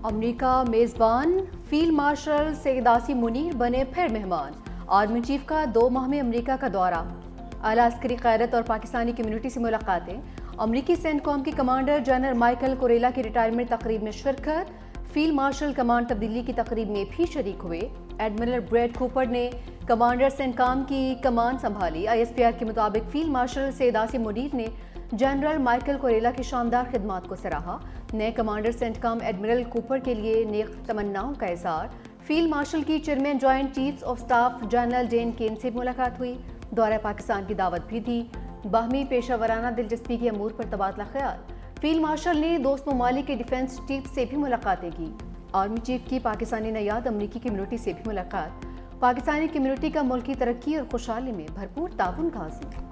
America मेज़बान field marshal Syed Asim Munir बने फिर मेहमान। आर्मी चीफ का 2 माह में अमेरिका का दौरा, आला अस्करी क़यादत और पाकिस्तानी कम्युनिटी से मुलाकातें। अमरीकी सेंटकॉम के कमांडर जनरल माइकल कोरेला की रिटायरमेंट तकरीब में शिरकत। फील्ड मार्शल कमांड तब्दीली की तकरीब में भी शरीक हुए। एडमिरल ब्रैड कूपर ने कमांडर सेंटकॉम की कमान संभाली। ISPR के मुताबिक फील्ड मार्शल सैयद आसिम मुनीर ने जनरल माइकल कोरेला की शानदार खिदमात को सराहा। नए कमांडर सेंटकॉम एडमिरल कूपर के लिए नेक तमन्नाओं का इज़हार। फील्ड मार्शल की chairman joint chiefs of staff general Dan Caine से मुलाकात हुई। दौरा पाकिस्तान की दावत भी दी। बाहमी पेशा दिलचस्पी के अमूर पर तबादला ख्याल। फील्ड मार्शल ने दोस्त ममालिक के डिफेंस चीफ से भी मुलाकातें की। आर्मी चीफ की पाकिस्तानी नयाद अमरीकी कम्युनिटी से भी मुलाकात। पाकिस्तानी कम्युनिटी का मुल्की तरक्की और खुशहाली में भरपूर ताउन का आज़म।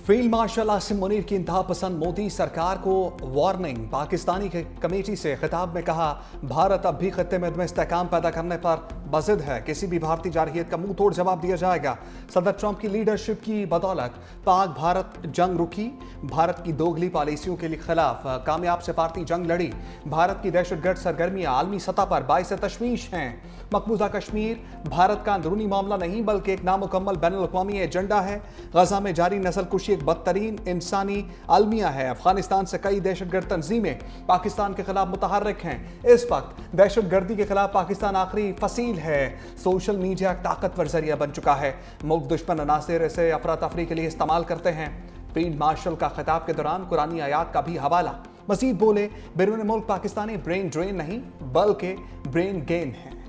फील्ड मार्शल आसिम मुनीर की इंतहा पसंद मोदी सरकार को वार्निंग। पाकिस्तानी कमेटी से खिताब में कहा, भारत अब भी खत्ते में इस्तेहकाम पैदा करने पर बज़िद है। किसी भी भारतीय जारहियत का मुंह तोड़ जवाब दिया जाएगा। सदर ट्रंप की लीडरशिप की बदौलत पाक भारत जंग रुकी। भारत की दोगली पॉलिसियों के खिलाफ कामयाब सिफारती जंग लड़ी। भारत की दहशतगर्द सरगर्मियां आलमी सतह पर बाइस तशवीश हैं। मकबूजा कश्मीर भारत का अंदरूनी मामला नहीं बल्कि एक नामुकम्मल बैनुल-अक़वामी एजेंडा है। गजा में जारी नस्ल कुशी एक बदतरीन इंसानी अलमिया है। अफगानिस्तान से कई दहशतगर्द तंजीमें पाकिस्तान के खिलाफ मुतहर्रिक हैं। इस वक्त दहशतगर्दी के खिलाफ पाकिस्तान आखिरी फसील है। सोशल मीडिया एक ताकतवर जरिया बन चुका है। मुल्क दुश्मन अनासिर इसे अफरा तफरी के लिए इस्तेमाल करते हैं। फील्ड मार्शल का खिताब के दौरान कुरानी आयात का भी हवाला। मजीद बोले, बैरून मुल्क पाकिस्तानी ब्रेन ड्रेन नहीं बल्कि ब्रेन गेन है।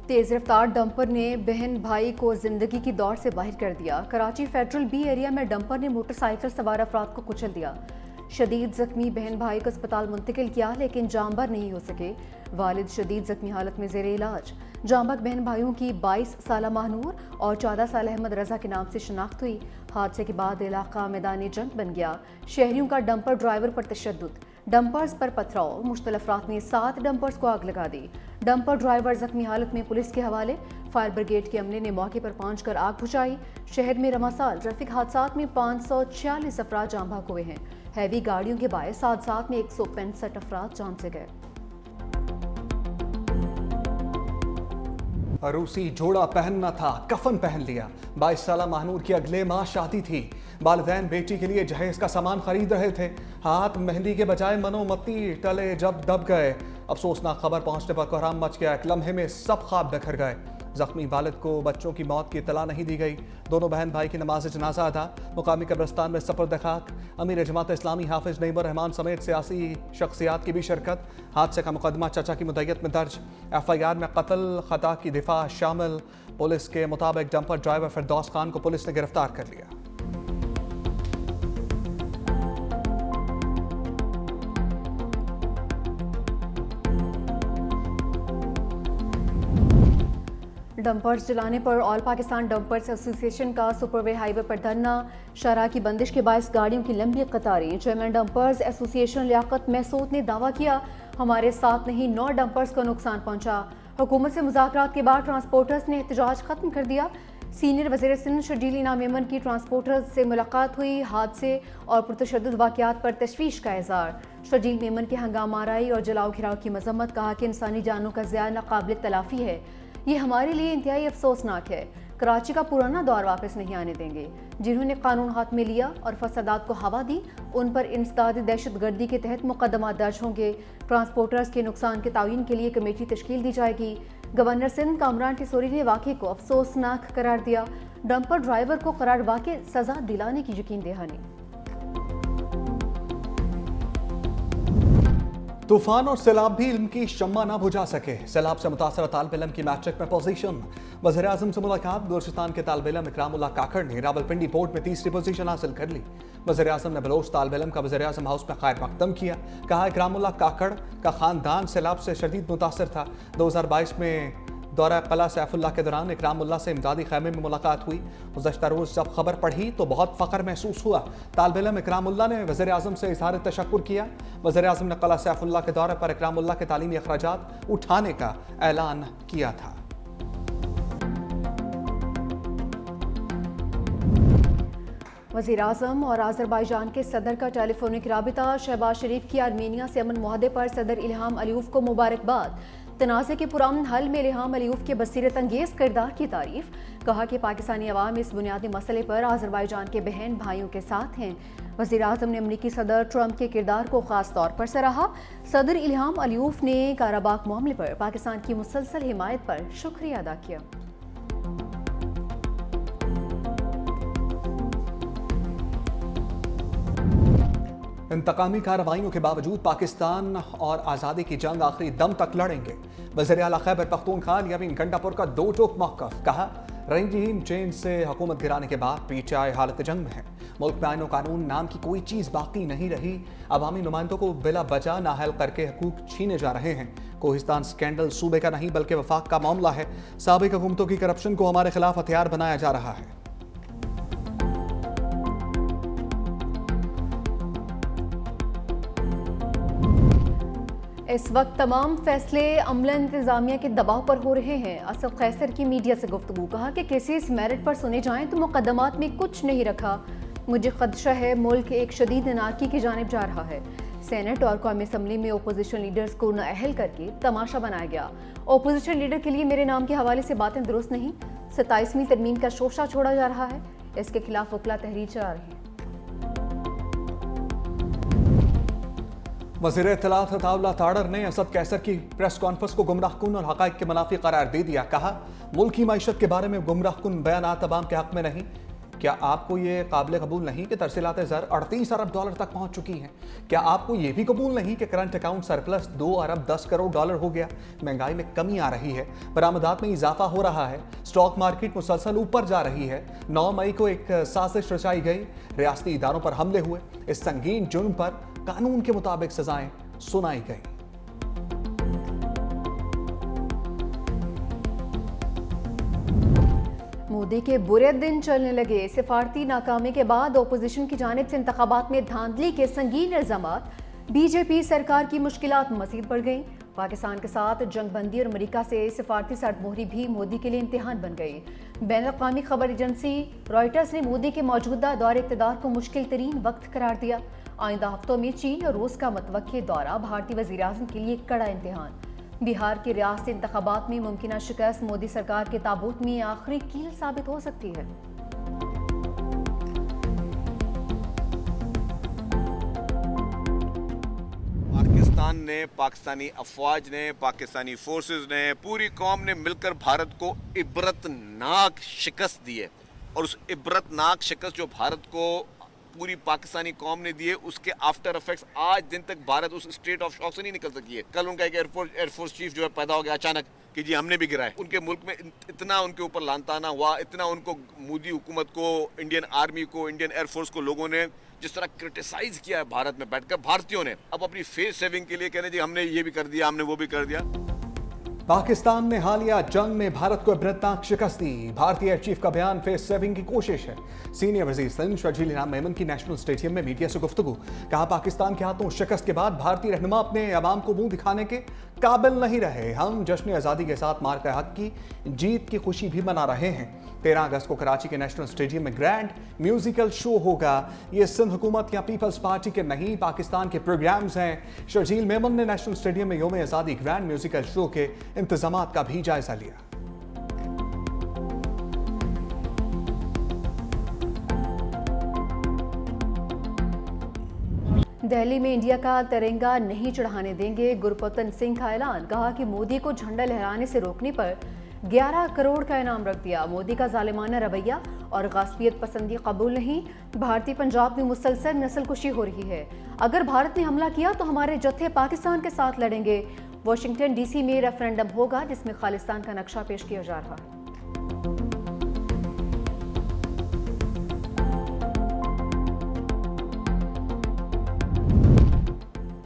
तेज रफ्तार डंपर ने बहन भाई को जिंदगी की दौड़ से बाहर कर दिया। कराची फेडरल बी एरिया में डंपर ने मोटरसाइकिल सवार अफराद को कुचल दिया। शदीद जख्मी बहन भाई को अस्पताल मुंतकिल किया लेकिन जामबर नहीं हो सके। वालिद शदीद जख्मी हालत में जेर इलाज। जांबक बहन भाइयों की 22 साल महानूर और 14 साल अहमद रजा के नाम से शनाख्त हुई। हादसे के बाद इलाका मैदानी जंग बन गया। शहरियों का डंपर ड्राइवर पर तशद्दुद, डंपर्स पर पथराव। मुश्तल अफराद ने 7 डंपर्स को आग लगा दी। डंपर ड्राइवर जख्मी हालत में पुलिस के हवाले। फायर ब्रिगेड के अमले ने मौके पर पहुंचकर आग बुझाई। शहर में रमासाल ट्रैफिक हादसात में 546 अफराद जान भाग हुए हैं। हैवी गाड़ियों के बायस हादसात में 165 अफराद जान से गए। रूसी जोड़ा पहनना था, कफन पहन लिया। 22 साल महानूर की अगले माह शादी थी। वालिदैन बेटी के लिए जहेज का सामान खरीद रहे थे। हाथ मेहंदी के बजाय मनोमती टले जब दब गए। अफसोसनाक खबर पहुंचने पर कोहराम मच गया। एक लम्हे में सब ख्वाब बिखर गए। जख्मी वालिद को बच्चों की मौत की इत्तला नहीं दी गई। दोनों बहन भाई की नमाज जनाजा अदा। मुकामी कब्रिस्तान में सफर खाक। अमीर जमात इस्लामी हाफिज नईमुर रहमान समेत सियासी शख्सियात की भी शिरकत। हादसे का मुकदमा चचा की मुद्दत में दर्ज। FIR में कत्ल खता की दिफा शामिल। पुलिस के मुताबिक डंपर ड्राइवर फिरदौस खान को पुलिस ने गिरफ्तार कर लिया। डंपर्स जलाने पर ऑल पाकिस्तान डंपर्स एसोसिएशन का सुपरवे हाईवे पर धरना। शराह की बंदिश के बायस गाड़ियों की लंबी कतारें। Chairman dumpers association Liaquat Mehsud ने दावा किया, हमारे साथ नहीं 9 डंपर्स को नुकसान पहुंचा। हुकूमत से मुज़ाकरात के बाद ट्रांसपोर्टर्स ने एहतजाज खत्म कर दिया। सीनियर वज़ीर सिंध शर्जील इनाम मेमन की ट्रांसपोर्टर्स से मुलाकात हुई। हादसे और पुरतशद्दुद वाक़यात पर तशवीश का इज़हार। शर्जील मेमन की हंगामा आराई और जलाओ घिराव की मजम्मत। कहा कि इंसानी जानों का ज़िया नाकाबिल तलाफ़ी है। ये हमारे लिए इंतहाई अफसोसनाक है। कराची का पुराना दौर वापस नहीं आने देंगे। जिन्होंने कानून हाथ में लिया और फसादात को हवा दी, उन पर इंसदाद दहशतगर्दी के तहत मुकदमा दर्ज होंगे। ट्रांसपोर्टर्स के नुकसान के तायीन के लिए कमेटी तश्कील दी जाएगी। गवर्नर सिंध कामरान टिसोरी ने वाक़े को अफसोसनाक करार दिया। डंपर ड्राइवर को करार वाक़े सजा दिलाने की यकीन दहानी। तूफान और सैलाब भी इल्म की शम्मा ना बुझा सके। सैलाब से मुतासर तालिब इल्म की मैट्रिक में पोजीशन। वज़ीर आज़म से मुलाकात। बलूचिस्तान के तालिब इल्म इकरामुल्लाह काकड़ ने रावलपिंडी बोर्ड में तीसरी पोजीशन हासिल कर ली। वज़ीर आज़म ने बलोच तालिब इल्म का वज़ीर आज़म हाउस में खैर मकदम किया। कहा, इकरामुल्लाह काकड़ का ख़ानदान सैलाब से शदीद मुतासर था। 2022 में दौरा कला सैफुल्लाह के दौरान इकरामुल्लाह से इमदादी खैमे में मुलाकात हुई। गुज़श्ता रोज़ जब खबर पढ़ी तो बहुत फ़ख्र महसूस हुआ। तालिब इल्म इकरामुल्लाह ने वज़ीर आज़म से इज़हार तशक्कुर किया। वज़ीर आज़म ने कला सैफुल्लाह के दौरे पर इकरामुल्लाह के तालीमी अखराजात उठाने का ऐलान किया था। वज़ीर आज़म और आज़रबाईजान के सदर का टेलीफोनिक राबिता। शहबाज शरीफ की आर्मीनिया से अमन मुआहदे पर सदर इल्हाम अलीयूफ को मुबारकबाद। तनाज़े के पुरअमन हल में इल्हाम अलीयूफ के बसीरत अंगेज़ किरदार की तारीफ। कहा कि पाकिस्तानी अवाम इस बुनियादी मसले पर आज़रबाईजान के बहन भाइयों के साथ हैं। वज़ीर आज़म ने अमरीकी सदर ट्रंप के किरदार को ख़ास तौर पर सराहा। सदर इल्हाम अलीयूफ ने काराबाग मामले पर पाकिस्तान की मुसलसल हिमायत पर शुक्रिया अदा किया। इंतकामी कार्रवाइयों के बावजूद पाकिस्तान और आज़ादी की जंग आखिरी दम तक लड़ेंगे। वज़ीर आला खैबर पख्तूनख्वा यामीन गंडापुर का दो टोक मौक़िफ़। कहा, रंजीम चेंज से हुकूमत गिराने के बाद पीटीआई हालत जंग में है। मुल्क में आईन कानून नाम की कोई चीज़ बाकी नहीं रही। अवामी नुमाइंदों को बिला वजह नाअहल करके हकूक छीने जा रहे हैं। कोहिस्तान स्कैंडल सूबे का नहीं बल्कि वफाक का मामला है। साबिक हुकूमतों की करप्शन को हमारे खिलाफ हथियार बनाया जा रहा है। इस वक्त तमाम फैसले अमला इंतजामिया के दबाव पर हो रहे हैं। असद कैसर की मीडिया से गुफ्तगू। कहा कि केसेस मेरिट पर सुने जाएं तो मुकदमात में कुछ नहीं रखा। मुझे खदशा है मुल्क एक शदीद अनारकी की जानिब जा रहा है। सेनेट और कौमी असम्बली में ओपोजिशन लीडर्स को नाअहल करके तमाशा बनाया गया। ओपोजिशन लीडर के लिए मेरे नाम के हवाले से बातें दुरुस्त नहीं। 27वीं तरमीम का शोशा छोड़ा जा रहा है। इसके खिलाफ वकला तहरीर चला रही है। वज़ीर इत्तलात अताउल्लाह ताड़र ने असद कैसर की प्रेस कॉन्फ्रेंस को गुमराहकुन और हक़ाइक़ के मुनाफी करार दे दिया। कहा, मुल्क की मईशत के बारे में गुमराहकुन बयानात अवाम के हक़ में नहीं। क्या आपको ये काबिल कबूल नहीं कि तरसीलात ज़र 38 अरब डॉलर तक पहुँच चुकी हैं? क्या आपको ये भी कबूल नहीं कि करंट अकाउंट सरप्लस 2 अरब 10 करोड़ डॉलर हो गया? महंगाई में कमी आ रही है, बरामदात में इजाफा हो रहा है, स्टॉक मार्केट मुसलसल ऊपर जा रही है। 9 मई को एक साजिश रचाई गई, रियासती इदारों पर हमले हुए। इस संगीन जुर्म पर कानून के मुताबिक सजाएं सुनाई गई। मोदी के बुरे दिन चलने लगे। सिफारती नाकामी के बाद ओपोजिशन की जानिब से इंतखाबात में धांधली के संगीन इल्जामात। बीजेपी सरकार की मुश्किलात मज़ीद बढ़ गई। पाकिस्तान के साथ जंगबंदी और अमेरिका से सिफारती सरदमोहरी भी मोदी के लिए इम्तिहान बन गई। बैनुल-अक़वामी खबर एजेंसी रॉयटर्स ने मोदी के मौजूदा दौरे इक़्तिदार को मुश्किल तरीन वक्त करार दिया। आइंदा हफ्तों में चीन और रूस का मतवक्के दौरा भारतीय वज़ीर-ए-आज़म के लिए कड़ा इम्तिहान। बिहार के रियासती इंतखाबात में मुमकिना शिकस्त मोदी सरकार के ताबूत में आखिरी कील साबित हो सकती है। पाकिस्तान ने, पाकिस्तानी अफवाज ने, पाकिस्तानी फोर्सेस ने, पूरी कौम ने मिलकर भारत को इबरतनाक शिकस्त दी है। और उस इबरतनाक शिकस्त जो भारत को पूरी पाकिस्तानी कौम ने दिए, उसके आफ्टर इफेक्ट्स आज दिन तक भारत उस स्टेट ऑफ शॉक से नहीं निकल सकी है। कल उनका एक एयरफोर्स चीफ जो है पैदा हो गया अचानक कि जी हमने भी गिराए। उनके मुल्क में इतना उनके ऊपर लानताना हुआ, इतना उनको मोदी हुकूमत को, इंडियन आर्मी को, इंडियन एयरफोर्स को लोगों ने जिस तरह क्रिटिसाइज किया है भारत में बैठकर, भारतीयों ने अब अपनी फेस सेविंग के लिए कह रहे जी हमने ये भी कर दिया, हमने वो भी कर दिया। पाकिस्तान ने हालिया जंग में भारत को इबरतनाक शिकस्त दी। भारतीय एयर चीफ का बयान फेस सेविंग की कोशिश है। सीनियर वजीर सिंध शर्जील इनाम मेमन की नेशनल स्टेडियम में मीडिया से गुफ्तगू। कहा, पाकिस्तान के हाथों शिकस्त के बाद भारतीय रहनुमा अपने अवाम को मुंह दिखाने के काबिल नहीं रहे। हम जश्न आज़ादी के साथ मार्का हक की जीत की खुशी भी मना रहे हैं। 13 अगस्त को कराची के नेशनल स्टेडियम में ग्रैंड म्यूजिकल शो होगा। ये सिंध हुकूमत या पीपल्स पार्टी के नहीं, पाकिस्तान के प्रोग्राम्स हैं। शर्जील मेमन ने नेशनल स्टेडियम में यौम आज़ादी ग्रैंड म्यूजिकल शो के इंतजामात का भी जायजा लिया। दिल्ली में इंडिया का तिरंगा नहीं चढ़ाने देंगे, गुरपतन सिंह का ऐलान। कहा कि मोदी को झंडा लहराने से रोकने पर 11 करोड़ का इनाम रख दिया। मोदी का जालिमाना रवैया और गास्पियत पसंदी कबूल नहीं। भारतीय पंजाब में मुसलसल नस्लकुशी हो रही है। अगर भारत ने हमला किया तो हमारे जत्थे पाकिस्तान के साथ लड़ेंगे। वाशिंगटन डीसी में रेफरेंडम होगा जिसमें खालिस्तान का नक्शा पेश किया जा रहा है।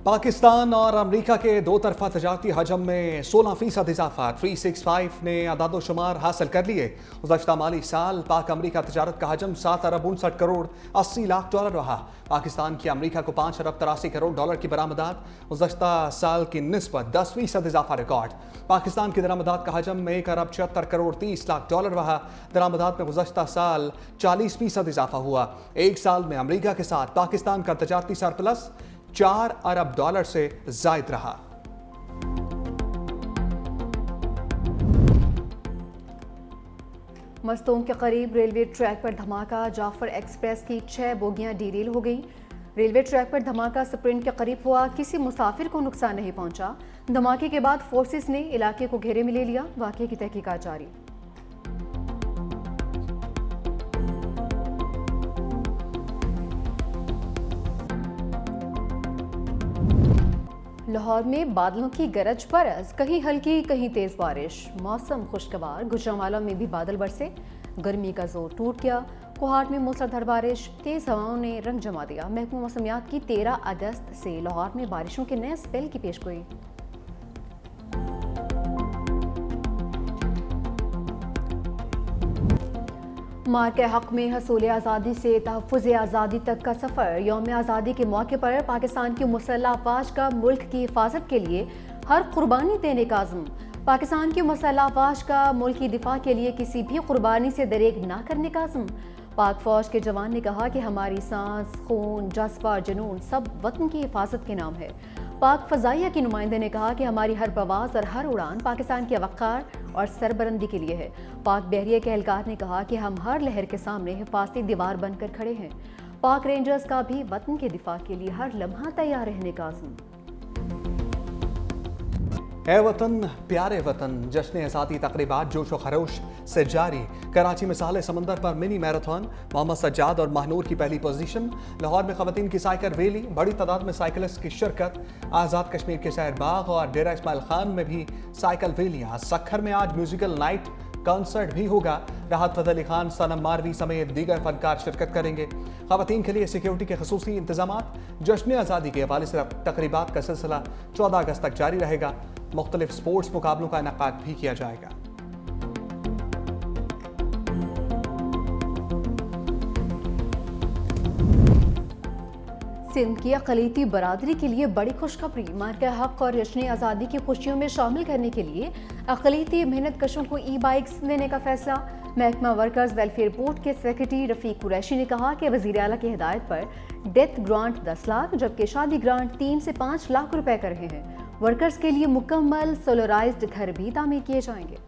पाकिस्तान और अमेरिका के दो तरफा तजारती हजम में 16% इजाफा 365 ने अदाद-ओ-शुमार हासिल कर लिए। गुज़श्ता माली साल पाक अमेरिका तजारत का हजम 7 अरब 59 करोड़ 80 लाख डॉलर रहा। पाकिस्तान की अमेरिका को 5 अरब 83 करोड़ डॉलर की बरामदात गुज़श्ता साल की निस्बत 10% इजाफा रिकॉर्ड। पाकिस्तान की दरामदात का हजम 1 अरब 76 करोड़ 30 लाख डॉलर रहा। दरामदात में गुज़श्ता साल 40% इजाफा हुआ। एक साल में अमेरिका के साथ पाकिस्तान का तजारती सरप्लस 4 अरब डॉलर से जायद रहा। मस्तूम के करीब रेलवे ट्रैक पर धमाका, जाफर एक्सप्रेस की 6 बोगियां डीरेल हो गईं। रेलवे ट्रैक पर धमाका स्प्रिंट के करीब हुआ, किसी मुसाफिर को नुकसान नहीं पहुंचा। धमाके के बाद फोर्सेस ने इलाके को घेरे में ले लिया। वाक़ये की तहकीकात जारी। लाहौर में बादलों की गरज बरस, कहीं हल्की कहीं तेज बारिश, मौसम खुशगवार। गुजरांवाला में भी बादल बरसे, गर्मी का जोर टूट गया। कोहाट में मूसलाधार बारिश, तेज हवाओं ने रंग जमा दिया। महकमा मौसमियात की 13 अगस्त से लाहौर में बारिशों के नए स्पेल की पेशगोई। मार के हक में हसूल आज़ादी से तहफ़्फ़ुज़ आज़ादी तक का सफ़र। यौम आज़ादी के मौके पर पाकिस्तान की मुसल्लह अफ़वाज का मुल्क की हिफाजत के लिए हर कुर्बानी देने का अज़्म। पाकिस्तान की मुसल्लह अफ़वाज का मुल्क की दिफा के लिए किसी भी कुर्बानी से दरेग ना करने का अज़्म। पाक फ़ौज के जवान ने कहा कि हमारी सांस, खून, जज्बा, जुनून सब वतन की हिफाजत के नाम है। पाक फ़ज़ाइया की नुमाइंदे ने कहा कि हमारी हर प्रवास और हर उड़ान पाकिस्तान के वक़ार और सरबरंदी के लिए है। पाक बहरिया के एहलकार ने कहा कि हम हर लहर के सामने हिफाजती दीवार बनकर खड़े हैं। पाक रेंजर्स का भी वतन के दिफा के लिए हर लम्हा तैयार रहने का अज़्म। ए वतन प्यारे वतन, जश्न आज़ादी तकरीबात जोश व खरोश से जारी। कराची में साले समंदर पर मिनी मैराथन, मोहम्मद सज्जाद और महानूर की पहली पोजीशन। लाहौर में खवातीन की साइकिल रैली, बड़ी तादाद में साइकिलिस्ट की शिरकत। आज़ाद कश्मीर के शहर बाग और डेरा इस्माइल खान में भी साइकिल रैलियाँ। सक्खर में आज म्यूजिकल नाइट कॉन्सर्ट भी होगा। राहत फ़तेह अली खान, सनम मारवी समेत दीगर फनकार शिरकत करेंगे। खवातीन के लिए सिक्योरिटी के खसूसी इंतजामात। जश्न आज़ादी के हवाले से तकरीबात का सिलसिला 14 अगस्त तक जारी रहेगा। मुख्तलिफ स्पोर्ट्स मुकाबलों का इनेकाद भी किया जाएगा। सिंध की अक़लियती बरादरी के लिए बड़ी खुशखबरी। मार्का हक और जश्न आज़ादी की खुशियों में शामिल करने के लिए अक़लियती मेहनत कशों को ई बाइक्स देने का फैसला। महकमा वर्कर्स वेलफेयर बोर्ड के सेक्रेटरी रफ़ीक कुरैशी ने कहा कि वज़ीर आला की हिदायत पर डेथ ग्रांट 10 लाख जबकि शादी ग्रांट 3 से 5 लाख रुपए कर रहे हैं। वर्कर्स के लिए मुकम्मल सोलराइज्ड घर भी तामीर किए जाएंगे।